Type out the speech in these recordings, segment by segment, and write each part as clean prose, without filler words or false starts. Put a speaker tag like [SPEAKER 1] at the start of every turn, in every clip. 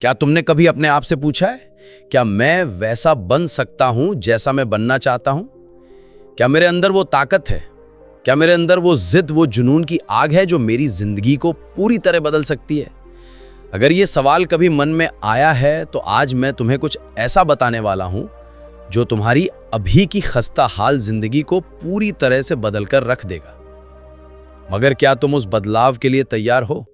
[SPEAKER 1] क्या तुमने कभी अपने आप से पूछा है, क्या मैं वैसा बन सकता हूं जैसा मैं बनना चाहता हूं? क्या मेरे अंदर वो ताकत है? क्या मेरे अंदर वो जिद, वो जुनून की आग है जो मेरी जिंदगी को पूरी तरह बदल सकती है? अगर ये सवाल कभी मन में आया है तो आज मैं तुम्हें कुछ ऐसा बताने वाला हूं जो तुम्हारी अभी की खस्ता हाल जिंदगी को पूरी तरह से बदल कर रख देगा। मगर क्या तुम उस बदलाव के लिए तैयार हो?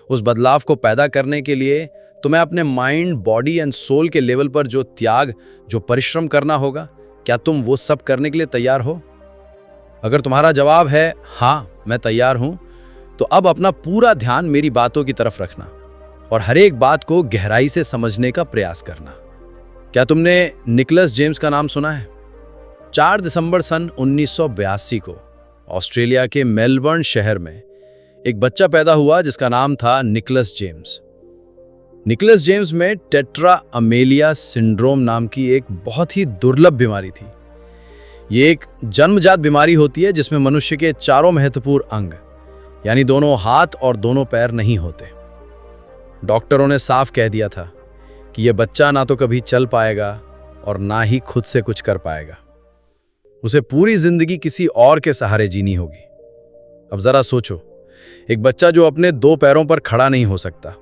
[SPEAKER 1] उस बदलाव को पैदा करने के लिए तुम्हें अपने माइंड, बॉडी एंड सोल के लेवल पर जो त्याग, जो परिश्रम करना होगा, क्या तुम वो सब करने के लिए तैयार हो? अगर तुम्हारा जवाब है हाँ, मैं तैयार हूं, तो अब अपना पूरा ध्यान मेरी बातों की तरफ रखना और हर एक बात को गहराई से समझने का प्रयास करना। क्या तुमने निकोलस जेम्स का नाम सुना है? 4 दिसंबर सन 1982 को ऑस्ट्रेलिया के मेलबर्न शहर में एक बच्चा पैदा हुआ जिसका नाम था निकोलस जेम्स। निकोलस जेम्स में टेट्रा अमेलिया सिंड्रोम नाम की एक बहुत ही दुर्लभ बीमारी थी। ये एक जन्मजात बीमारी होती है जिसमें मनुष्य के चारों महत्वपूर्ण अंग यानी दोनों हाथ और दोनों पैर नहीं होते। डॉक्टरों ने साफ कह दिया था कि यह बच्चा ना तो कभी चल पाएगा और ना ही खुद से कुछ कर पाएगा। उसे पूरी जिंदगी किसी और के सहारे जीनी होगी। अब जरा सोचो, एक बच्चा जो अपने 2 पैरों पर खड़ा नहीं हो सकता,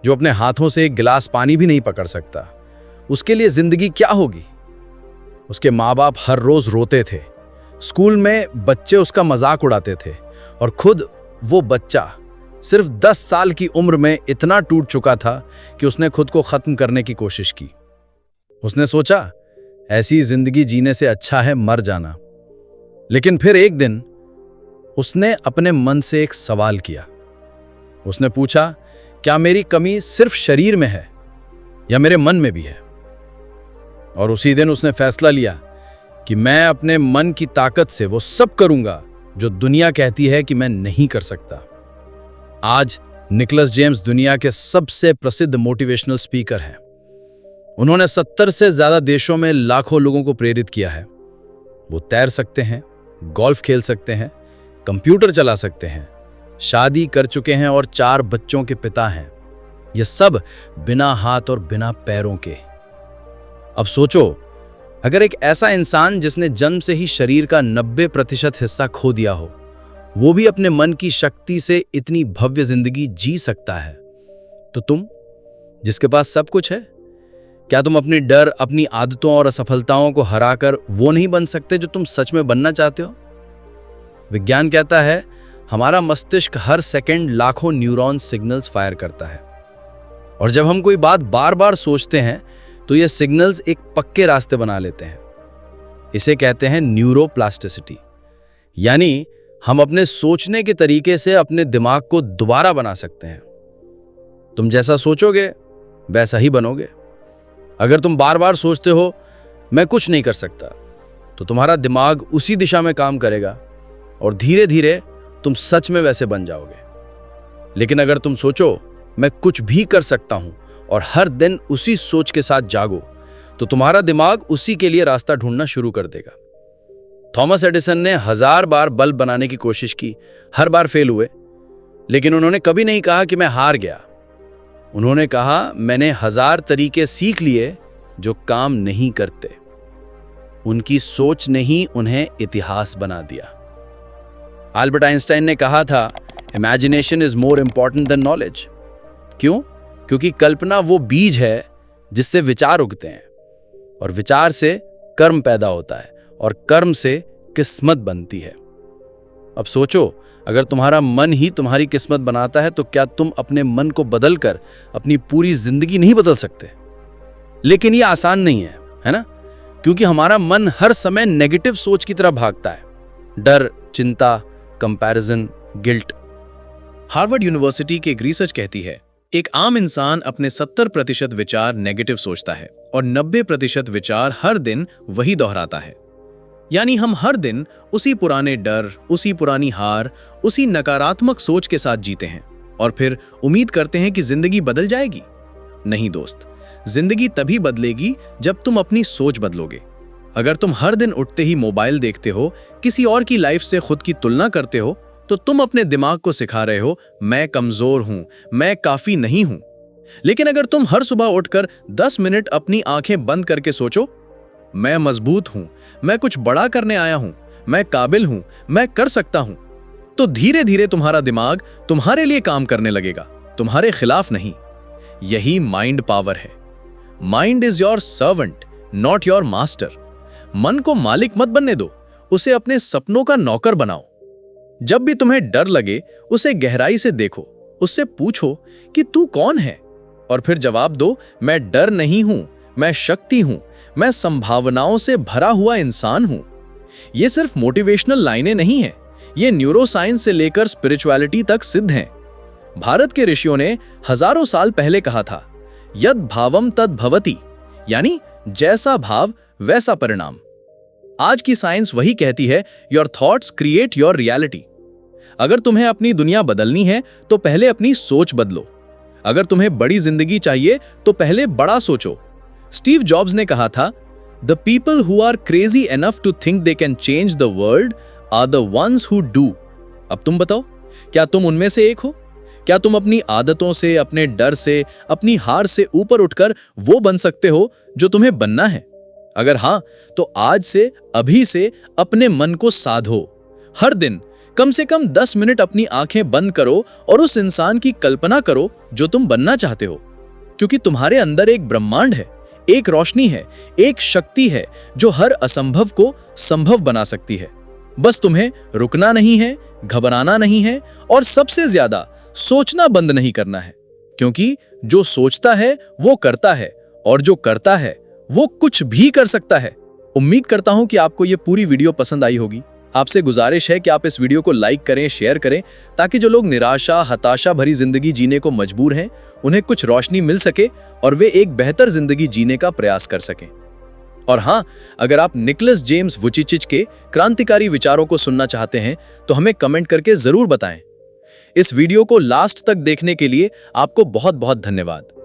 [SPEAKER 1] जो अपने हाथों से एक गिलास पानी भी नहीं पकड़ सकता, उसके लिए जिंदगी क्या होगी? उसके माँ बाप हर रोज रोते थे, स्कूल में बच्चे उसका मजाक उड़ाते थे और खुद वो बच्चा सिर्फ 10 साल की उम्र में इतना टूट चुका था कि उसने खुद को खत्म करने की कोशिश की। उसने सोचा ऐसी जिंदगी जीने से अच्छा है मर जाना। लेकिन फिर एक दिन उसने अपने मन से एक सवाल किया। उसने पूछा, क्या मेरी कमी सिर्फ शरीर में है या मेरे मन में भी है? और उसी दिन उसने फैसला लिया कि मैं अपने मन की ताकत से वो सब करूंगा जो दुनिया कहती है कि मैं नहीं कर सकता। आज निकोलस जेम्स दुनिया के सबसे प्रसिद्ध मोटिवेशनल स्पीकर हैं। उन्होंने 70 से ज्यादा देशों में लाखों लोगों को प्रेरित किया है। वो तैर सकते हैं, गोल्फ खेल सकते हैं, कंप्यूटर चला सकते हैं, शादी कर चुके हैं और 4 बच्चों के पिता हैं। ये सब बिना हाथ और बिना पैरों के। अब सोचो, अगर एक ऐसा इंसान जिसने जन्म से ही शरीर का 90% हिस्सा खो दिया हो, वो भी अपने मन की शक्ति से इतनी भव्य जिंदगी जी सकता है, तो तुम जिसके पास सब कुछ है, क्या तुम अपनी डर, अपनी आदतों और असफलताओं को हराकर वो नहीं बन सकते जो तुम सच में बनना चाहते हो? विज्ञान कहता है हमारा मस्तिष्क हर सेकंड लाखों न्यूरॉन सिग्नल्स फायर करता है और जब हम कोई बात बार बार सोचते हैं तो ये सिग्नल्स एक पक्के रास्ते बना लेते हैं। इसे कहते हैं न्यूरोप्लास्टिसिटी, यानी हम अपने सोचने के तरीके से अपने दिमाग को दोबारा बना सकते हैं। तुम जैसा सोचोगे वैसा ही बनोगे। अगर तुम बार बार सोचते हो मैं कुछ नहीं कर सकता, तो तुम्हारा दिमाग उसी दिशा में काम करेगा और धीरे धीरे तुम सच में वैसे बन जाओगे। लेकिन अगर तुम सोचो मैं कुछ भी कर सकता हूं और हर दिन उसी सोच के साथ जागो, तो तुम्हारा दिमाग उसी के लिए रास्ता ढूंढना शुरू कर देगा। थॉमस एडिसन ने 1000 बार बल्ब बनाने की कोशिश की, हर बार फेल हुए, लेकिन उन्होंने कभी नहीं कहा कि मैं हार गया। उन्होंने कहा मैंने 1000 तरीके सीख लिए जो काम नहीं करते। उनकी सोच ने ही उन्हें इतिहास बना दिया। अल्बर्ट आइंस्टाइन ने कहा था imagination is more important than knowledge. क्यों? क्योंकि कल्पना वो बीज है जिससे विचार उगते हैं और विचार से कर्म पैदा होता है और कर्म से किस्मत बनती है। अब सोचो, अगर तुम्हारा मन ही तुम्हारी किस्मत बनाता है तो क्या तुम अपने मन को बदलकर अपनी पूरी जिंदगी नहीं बदल सकते? लेकिन ये आसान नहीं है ना? क्योंकि हमारा मन हर समय नेगेटिव सोच की तरफ भागता है। डर, चिंता, कंपैरिजन, गिल्ट।
[SPEAKER 2] हार्वर्ड यूनिवर्सिटी की एक रिसर्च कहती है एक आम इंसान अपने 70% विचार नेगेटिव सोचता है और 90% विचार हर दिन वही दोहराता है। यानी हम हर दिन उसी पुराने डर, उसी पुरानी हार, उसी नकारात्मक सोच के साथ जीते हैं और फिर उम्मीद करते हैं कि जिंदगी बदल जाएगी। नहीं दोस्त, जिंदगी तभी बदलेगी जब तुम अपनी सोच बदलोगे। अगर तुम हर दिन उठते ही मोबाइल देखते हो, किसी और की लाइफ से खुद की तुलना करते हो, तो तुम अपने दिमाग को सिखा रहे हो मैं कमजोर हूं, मैं काफी नहीं हूं। लेकिन अगर तुम हर सुबह उठकर 10 मिनट अपनी आंखें बंद करके सोचो, मैं मजबूत हूं, मैं कुछ बड़ा करने आया हूं, मैं काबिल हूं, मैं कर सकता हूं, तो धीरे धीरे तुम्हारा दिमाग तुम्हारे लिए काम करने लगेगा, तुम्हारे खिलाफ नहीं। यही माइंड पावर है। Mind is your servant, not your master. मन को मालिक मत बनने दो, उसे अपने सपनों का नौकर बनाओ। जब भी तुम्हें डर लगे, उसे गहराई से देखो, उससे पूछो कि तू कौन है, और फिर जवाब दो, मैं डर नहीं हूं, मैं शक्ति हूं, मैं संभावनाओं से भरा हुआ इंसान हूं। ये सिर्फ मोटिवेशनल लाइनें नहीं हैं, ये न्यूरोसाइंस से लेकर स्पिरिचुअलिटी तक सिद्ध हैं। भारत के ऋषियों ने हजारों साल पहले कहा था, यद भावम तद भवति, यानी जैसा भाव वैसा परिणाम। आज की साइंस वही कहती है, your thoughts create your reality. अगर तुम्हें अपनी दुनिया बदलनी है तो पहले अपनी सोच बदलो। अगर तुम्हें बड़ी जिंदगी चाहिए तो पहले बड़ा सोचो। स्टीव जॉब्स ने कहा था, the people who are crazy enough to think they can change the world are the ones who do. अब तुम बताओ, क्या तुम उनमें से एक हो? क्या तुम अपनी आदतों से, अपने डर से, अपनी हार से ऊपर उठकर वो बन सकते हो जो तुम्हें बनना है? अगर हाँ, तो आज से, अभी से अपने मन को साधो। हर दिन कम से कम 10 मिनट अपनी आंखें बंद करो और उस इंसान की कल्पना करो जो तुम बनना चाहते हो। क्योंकि तुम्हारे अंदर एक ब्रह्मांड है, एक रोशनी है, एक शक्ति है जो हर असंभव को संभव बना सकती है। बस तुम्हें रुकना नहीं है, घबराना नहीं है, और सबसे ज्यादा सोचना बंद नहीं करना है। क्योंकि जो सोचता है वो करता है, और जो करता है वो कुछ भी कर सकता है। उम्मीद करता हूं कि आपको ये पूरी वीडियो पसंद आई होगी। आपसे गुजारिश है कि आप इस वीडियो को लाइक करें, शेयर करें, ताकि जो लोग निराशा, हताशा भरी जिंदगी जीने को मजबूर हैं, उन्हें कुछ रोशनी मिल सके और वे एक बेहतर जिंदगी जीने का प्रयास कर सकें। और हाँ, अगर आप निकोलस जेम्स वुचिचिच के क्रांतिकारी विचारों को सुनना चाहते हैं तो हमें कमेंट करके जरूर बताएं। इस वीडियो को लास्ट तक देखने के लिए आपको बहुत बहुत धन्यवाद।